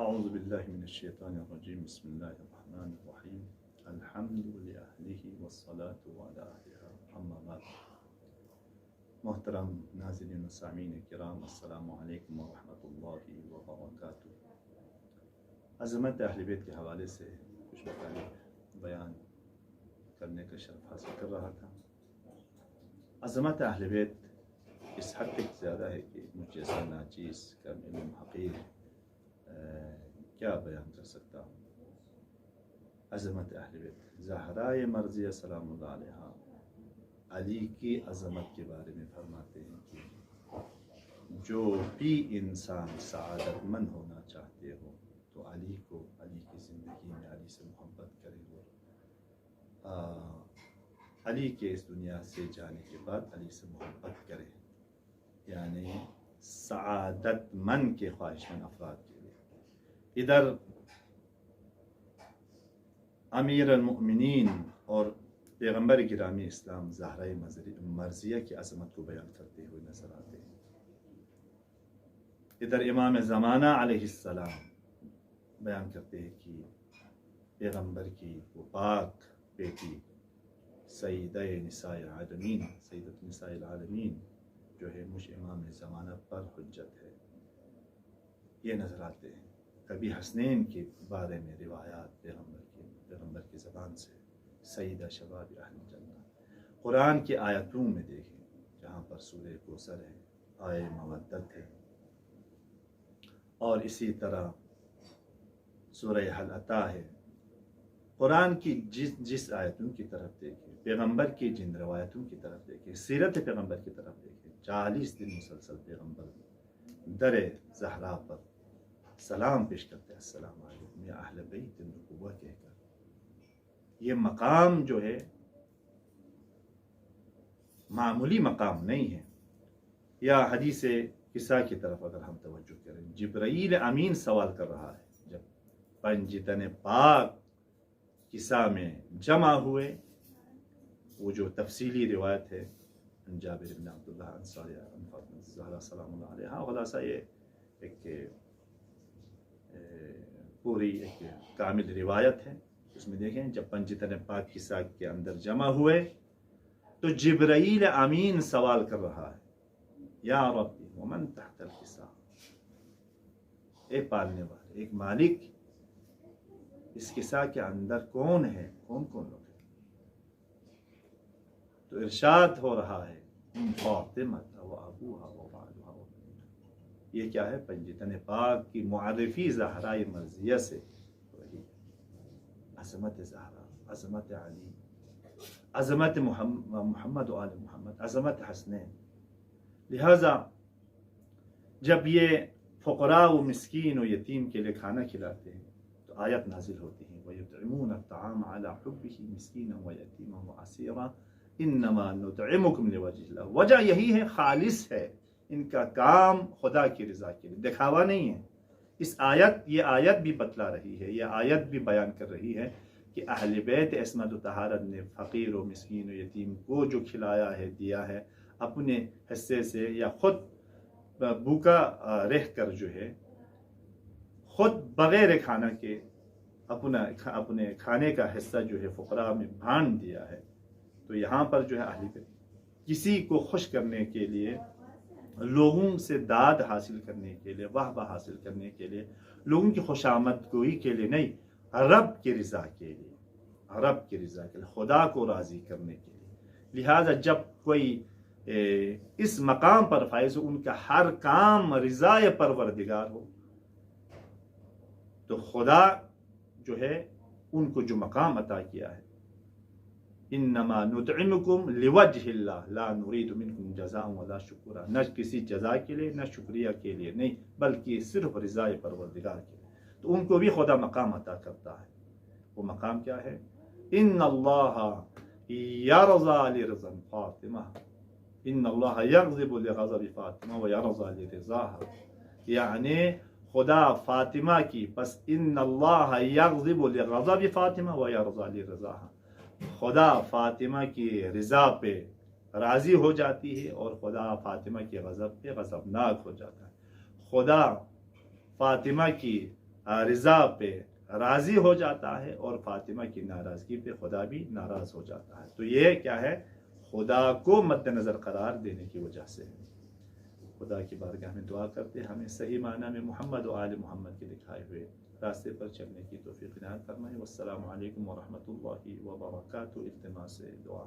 أعوذ بالله من الشيطان الرجيم بسم الله الرحمن الرحيم الحمد لأهله والصلاة على أهلها أما بعد. محترم ناظرین و سامعین کرام، السلام علیکم ورحمۃ اللہ وبرکاتہ۔ عظمت اہل بیت کے حوالے سے کچھ مطالب بیان کرنے کا شرف حاصل کر رہا تھا۔ عظمت اہل بیت اس حد تک زیادہ ہے کہ مجھ جیسا ناچیز کامل حقیر کیا بیان کر سکتا ہوں۔ عظمت اہل بیت زہرائے مرضیہ سلام اللہ علیہا علی کی عظمت کے بارے میں فرماتے ہیں کہ جو بھی انسان سعادت مند ہونا چاہتے ہو تو علی کو، علی کی زندگی میں علی سے محبت کرے اور علی کے اس دنیا سے جانے کے بعد علی سے محبت کرے، یعنی سعادت مند کے خواہش مند افراد کے لیے۔ ادھر امیر المؤمنین اور پیغمبر گرامی اسلام زہرہ مرضیہ کی عظمت کو بیان کرتے ہوئے نظر آتے ہیں۔ ادھر امام زمانہ علیہ السلام بیان کرتے ہیں کہ پیغمبر کی وہ پاک بیٹی سیدہ نساء العالمین، سیدۃ نساء العالمین جو ہے مجھ امام زمانہ پر حجت ہے، یہ نظر آتے ہیں۔ کبھی حسنین کے بارے میں روایات پیغمبر کی زبان سے، سیدہ شباب اہل جنہ۔ قرآن کی آیتوں میں دیکھیں جہاں پر سورہ کوثر ہے، آیہ مودت ہے، اور اسی طرح سورہ حل عطا ہے۔ قرآن کی جس آیتوں کی طرف دیکھیں، پیغمبر کی جن روایتوں کی طرف دیکھیں، سیرت پیغمبر کی طرف دیکھیں، 40 دن مسلسل پیغمبر در زہرا پر سلام پیش کرتے ہیں، السلام علیکم یا اہل بیت النبوہ کہہ کر۔ یہ مقام جو ہے معمولی مقام نہیں ہے۔ یا حدیث قصہ کی طرف اگر ہم توجہ کریں، جبرائیل امین سوال کر رہا ہے جب پنجتن پاک قصہ میں جمع ہوئے، وہ جو تفصیلی روایت ہے جابر بن عبداللہ انصاری زہرا سلام اللہ علیہا، خلاصہ یہ ایک پوری ایک کامل روایت ہے۔ اس میں دیکھیں جب پنجتن پاک قصہ کے اندر جمع ہوئے تو جبرائیل امین سوال کر رہا ہے، یا ربی ومن تحت القصہ، اے پالنے والے، ایک مالک، اس قصہ کے اندر کون ہے، کون کون لوگ ہیں؟ تو ارشاد ہو رہا ہے فاطمہ و ابوہا و بعلہا و بنوہا۔ یہ کیا ہے؟ پنجتن پاک کی معرفی زہرائے مرضیہ سے وہی عظمت زہرا، عظمت علی، عظمت محمد و آل محمد، عظمت حسنین۔ لہذا جب یہ فقراء و مسکین و یتیم کے لیے کھانا کھلاتے ہیں تو آیت نازل ہوتی ہیں وَيُطْعِمُونَ الطَّعَامَ عَلَى حُبِّهِ مِسْكِينًا وَيَتِيمًا وَأَسِيرًا انما نطعمکم لوجہ اللہ۔ وجہ یہی ہے، خالص ہے، ان کا کام خدا کی رضا کے لیے، دکھاوا نہیں ہے۔ یہ آیت بھی بتلا رہی ہے، یہ آیت بھی بیان کر رہی ہے کہ اہل بیت عصمت و طہارت نے فقیر و مسکین و یتیم کو جو کھلایا ہے، دیا ہے، اپنے حصے سے یا خود بھوکا رہ کر جو ہے، خود بغیر کھانا کے اپنے کھانے کا حصہ جو ہے فقراء میں بھانٹ دیا ہے۔ تو یہاں پر جو ہے اہل بیت کسی کو خوش کرنے کے لیے، لوگوں سے داد حاصل کرنے کے لیے، واہ واہ حاصل کرنے کے لیے، لوگوں کی خوش آمد گوئی کے لیے نہیں، رب کی رضا کے لیے، رب کی رضا کے لیے، خدا کو راضی کرنے کے لیے۔ لہذا جب کوئی اس مقام پر فائز ہو، ان کا ہر کام رضائے پروردگار ہو، تو خدا جو ہے ان کو جو مقام عطا کیا ہے، انما نطعمکم لوجہ اللہ لا نرید منکم جزاء ولا شکورا، نہ کسی جزا کے لیے نہ شکریہ کے لیے نہیں، بلکہ صرف رضائے پروردگار کے لیے۔ تو ان کو بھی خدا مقام عطا کرتا ہے۔ وہ مقام کیا ہے؟ ان اللہ یرضی لرضا فاطمہ، ان اللہ یغضب لغضب فاطمہ ویرضی لرضاها، یعنی خدا فاطمہ کی، پس ان اللہ یغضب لغضب فاطمہ ویرضی لرضاها، خدا فاطمہ کی رضا پہ راضی ہو جاتی ہے اور خدا فاطمہ کے غضب پہ غضبناک ہو جاتا ہے۔ خدا فاطمہ کی رضا پہ راضی ہو جاتا ہے اور فاطمہ کی ناراضگی پہ خدا بھی ناراض ہو جاتا ہے. تو یہ کیا ہے؟ خدا کو مد نظر قرار دینے کی وجہ سے. خدا کی بارگاہ میں دعا کرتے ہیں ہمیں صحیح معنی میں محمد و آل محمد کے دکھائے ہوئے راستے پر چلنے کی توفیق عنایت فرمائے. والسلام علیکم ورحمۃ اللہ وبرکاتہ. التماس دعا.